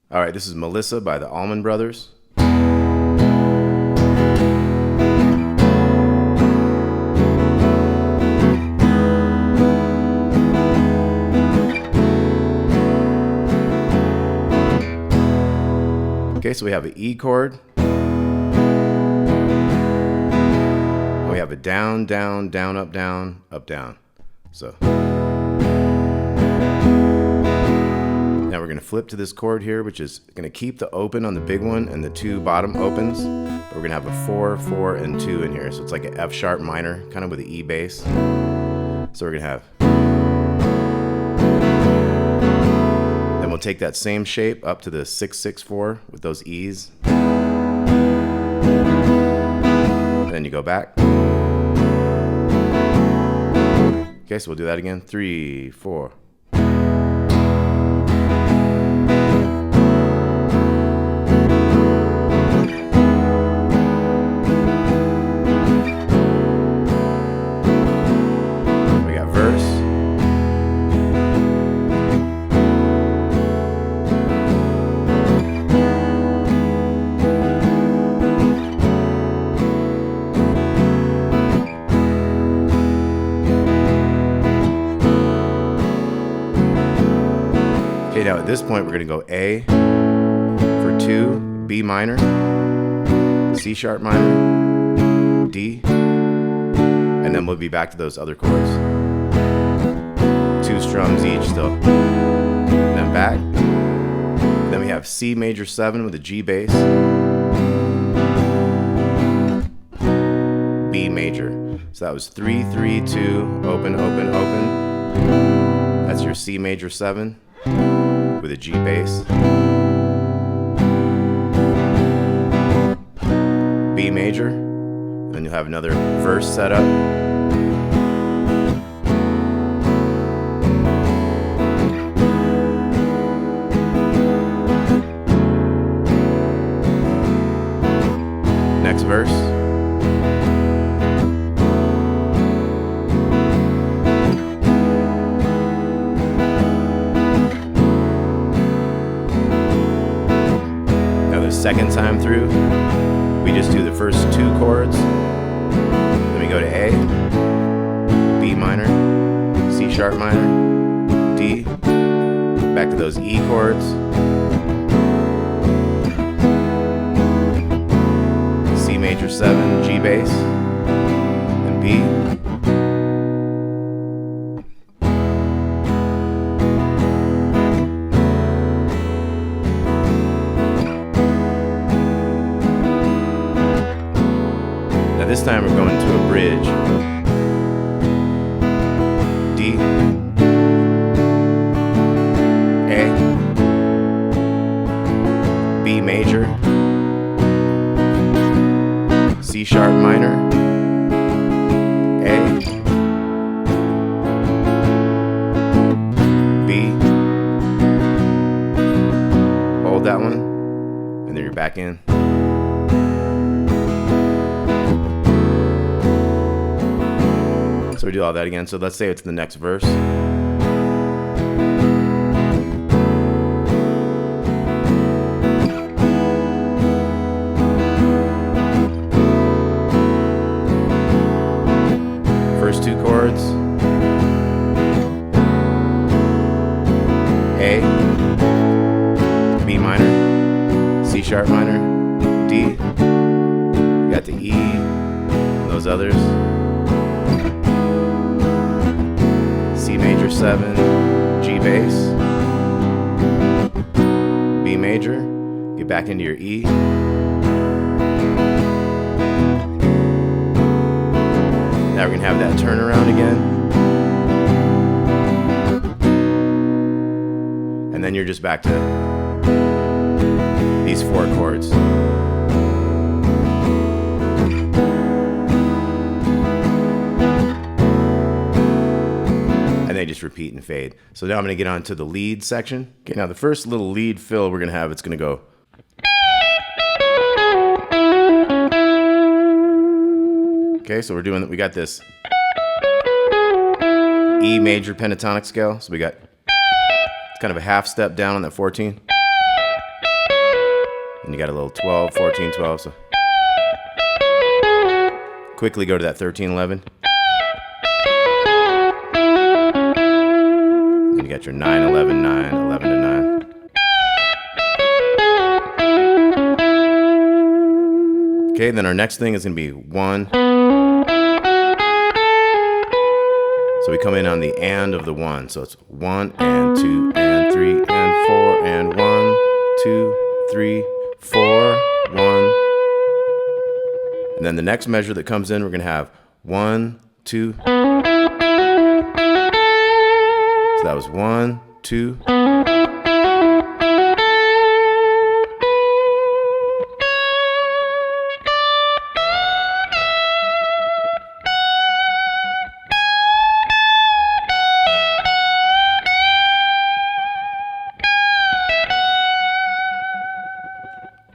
All right, this is Melissa by the Allman Brothers. Okay, so we have an E chord. And we have a down, down, down, up, down, up, down. So now we're going to flip to this chord here, which is going to keep the open on the big one and the two bottom opens. But we're going to have a 4, 4, and 2 in here. So it's like an F sharp minor, kind of with an E bass. So we're going to have. Then we'll take that same shape up to the 6, 6, 4 with those E's. Then you go back. Okay, so we'll do that again. 3, 4. Okay, now at this point we're going to go A for 2, B minor, C sharp minor, D, and then we'll be back to those other chords. 2 strums each still. And then back. Then we have C major 7 with a G bass, B major. So that was 3, 3, 2, open, open, open. That's your C major 7 with a G bass. B major. Then you'll have another verse set up. Next verse. Second time through, we just do the first 2 chords, then we go to A, B minor, C sharp minor, D, back to those E chords, C major 7, G bass, and B. This time we're going to a bridge. D, A, B major, C sharp minor, A, B, hold that one, and then you're back in. So we do all that again. So let's say it's the next verse. First 2 chords. A, B minor, C sharp minor, D. You got the E, and those others. C major 7, G bass, B major, get back into your E. Now we're going to have that turnaround again. And then you're just back to these 4 chords. They just repeat and fade. So now I'm going to get on to the lead section. Okay, now the first little lead fill we're going to have, it's going to go. Okay, so we got this E major pentatonic scale. So we got, it's kind of a half step down on that 14. And you got a little 12, 14, 12. So quickly go to that 13, 11. Then you got your 9, 11, 9, 11 to 9. Okay, then our next thing is going to be 1. So we come in on the and of the 1. So it's 1 and 2 and 3 and 4 and 1, 2, 3, 4, 1. And then the next measure that comes in, we're going to have 1, 2. So that was 1, 2.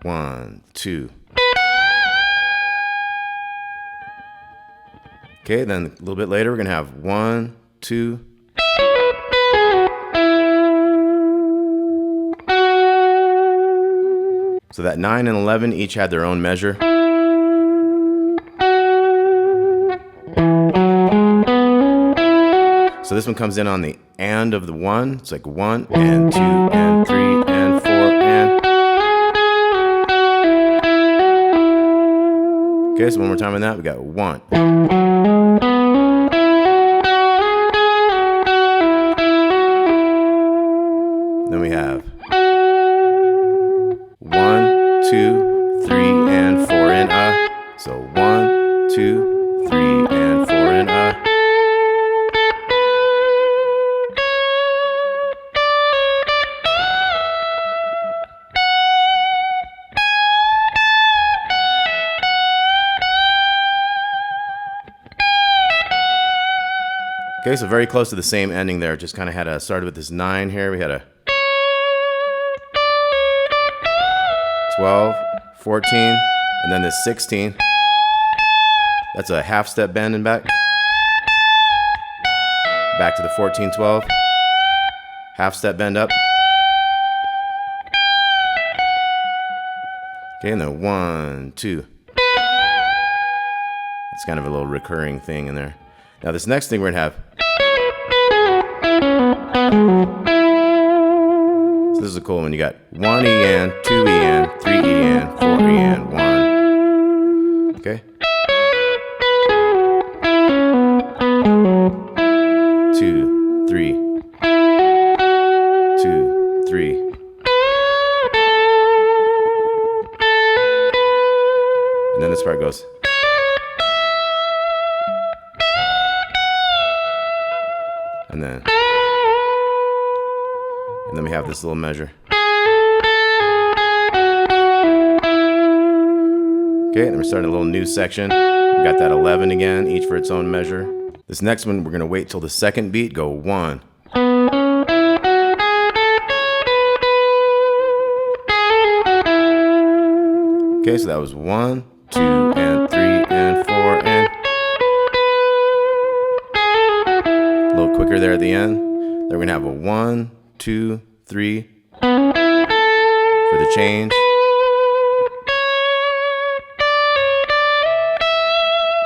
One, two. Okay, then a little bit later, we're going to have 1, 2. So that 9 and 11 each had their own measure. So this one comes in on the and of the 1. It's like 1 and 2 and 3 and 4 and. Okay, so one more time on that, we got 1. Then we have 1, 2, 3, and 4 and So 1, 2, 3, and 4 and Okay, so very close to the same ending there. Just kind of had started with this 9 here. We had a 12, 14, and then this 16. That's a half step bend and back. Back to the 14, 12. Half step bend up. Okay, and then 1, 2. It's kind of a little recurring thing in there. Now this next thing we're gonna have. So this is a cool one. You got 1 E and, 2 E and, 3 E and, 4 E and, 1. Okay. 2, 3. 2, 3. And then this part goes. And then we have this little measure. Okay, then we're starting a little new section. We got that 11 again, each for its own measure. This next one, we're gonna wait till the second beat, go 1. Okay, so that was 1, 2, and 3, and 4, and a little quicker there at the end. Then we're gonna have a 1, 2, 3 for the change.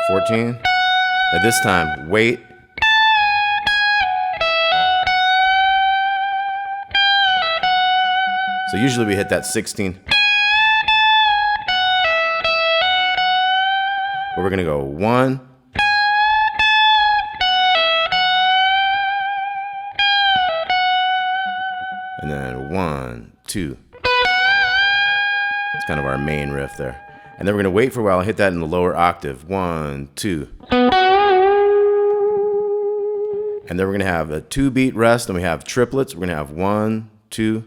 14. Now this time, wait. So usually we hit that 16. But we're gonna go 1. And then 1, 2. It's kind of our main riff there. And then we're gonna wait for a while and hit that in the lower octave. 1, 2. And then we're gonna have a 2-beat rest, and we have triplets. We're gonna have 1, 2.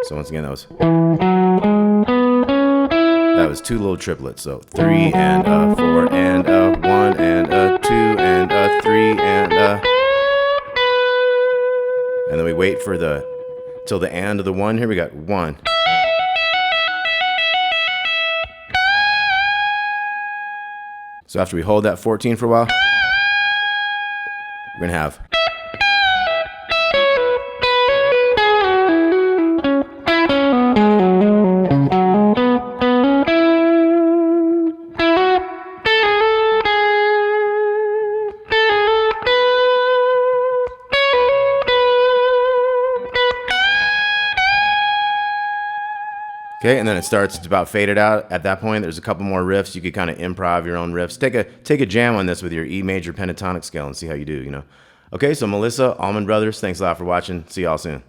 So once again, that was 2 little triplets. So 3 and 4 and 1 and 2 and 3 and then we wait for till the and of the 1 here. We got 1. So after we hold that 14 for a while, we're gonna have Okay, and then it starts to about fade it out. At that point, there's a couple more riffs. You could kind of improv your own riffs. Take a jam on this with your E major pentatonic scale and see how you do, you know. Okay, so Melissa, Allman Brothers, thanks a lot for watching. See y'all soon.